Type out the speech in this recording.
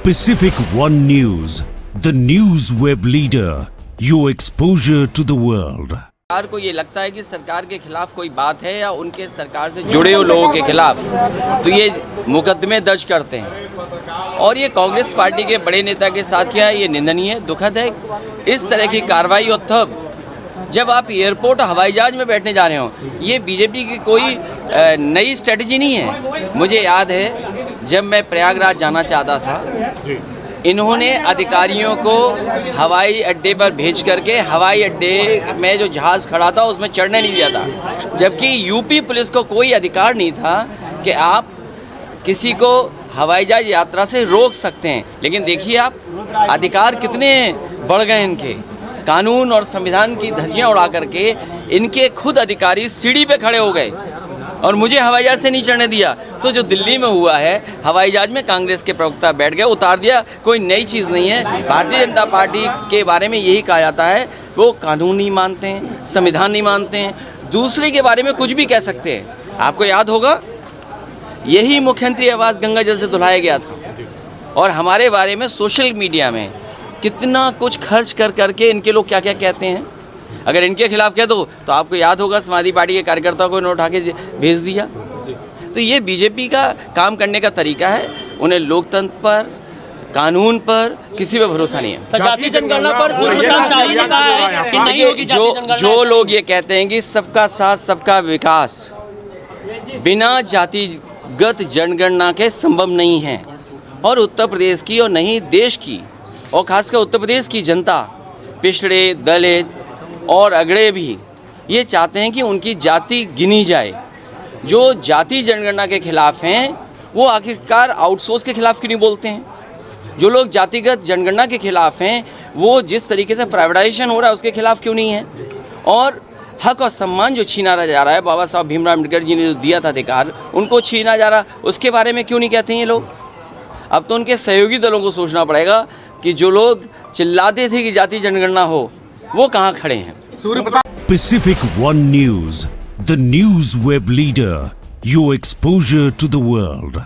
Pacific One News, the news web leader, your exposure to the world. सरकार को ये लगता है कि सरकार के खिलाफ कोई बात है या उनके सरकार से जुड़े हुए लोगों के खिलाफ, तो ये मुकदमे दर्ज करते हैं। और ये कांग्रेस पार्टी के बड़े नेता के साथ किया है, ये निंदनीय, दुखद है। इस तरह की कार्रवाई और तब जब आप एयरपोर्ट हवाई जहाज में बैठने जा रहे हो, ये बीजेपी की कोई नई स्ट्रेटजी नहीं है। मुझे याद है जब मैं प्रयागराज जाना चाहता था, इन्होंने अधिकारियों को हवाई अड्डे पर भेज करके हवाई अड्डे में जो जहाज़ खड़ा था उसमें चढ़ने नहीं दिया था, जबकि यूपी पुलिस को कोई अधिकार नहीं था कि आप किसी को हवाई जहाज यात्रा से रोक सकते हैं। लेकिन देखिए आप, अधिकार कितने बढ़ गए इनके, कानून और संविधान की धज्जियां उड़ा करके इनके खुद अधिकारी सीढ़ी पे खड़े हो गए और मुझे हवाई जहाज से नहीं चढ़ने दिया। तो जो दिल्ली में हुआ है, हवाई जहाज में कांग्रेस के प्रवक्ता बैठ गए, उतार दिया, कोई नई चीज़ नहीं है। भारतीय जनता पार्टी के बारे में यही कहा जाता है, वो कानून नहीं मानते हैं, संविधान नहीं मानते हैं, दूसरे के बारे में कुछ भी कह सकते हैं। आपको याद होगा, यही मुख्यमंत्री आवास गंगा जल से धुलाया गया था और हमारे बारे में सोशल मीडिया में कितना कुछ खर्च कर करके इनके लोग क्या क्या कहते हैं। अगर इनके खिलाफ कह दो तो आपको याद होगा, समाजवादी पार्टी के कार्यकर्ताओं को इन्होंने उठा के भेज दिया। तो ये बीजेपी का काम करने का तरीका है। उन्हें लोकतंत्र पर, कानून पर किसी पे भरोसा नहीं है। जातीय जनगणना पर शाही ने कहा है कि नहीं होगी जातीय जनगणना। जो लोग ये कहते हैं कि सबका साथ सबका विकास बिना जातिगत जनगणना के संभव नहीं है, और उत्तर प्रदेश की और नहीं देश की और खासकर उत्तर प्रदेश की जनता, पिछड़े, दलित और अगड़े भी ये चाहते हैं कि उनकी जाति गिनी जाए। जो जाति जनगणना के खिलाफ हैं वो आखिरकार आउटसोर्स के खिलाफ क्यों नहीं बोलते हैं? जो लोग जातिगत जनगणना के खिलाफ हैं वो जिस तरीके से प्राइवेटाइजेशन हो रहा है उसके खिलाफ क्यों नहीं है? और हक और सम्मान जो छीना जा रहा है, बाबा साहब भीमराव अम्बेडकर जी ने जो दिया था अधिकार, उनको छीना जा रहा, उसके बारे में क्यों नहीं कहते हैं ये लोग? अब तो उनके सहयोगी दलों को सोचना पड़ेगा कि जो लोग चिल्लाते थे कि जाति जनगणना हो, वो कहाँ खड़े हैं। Pacific One News, the news web leader, your exposure to the world.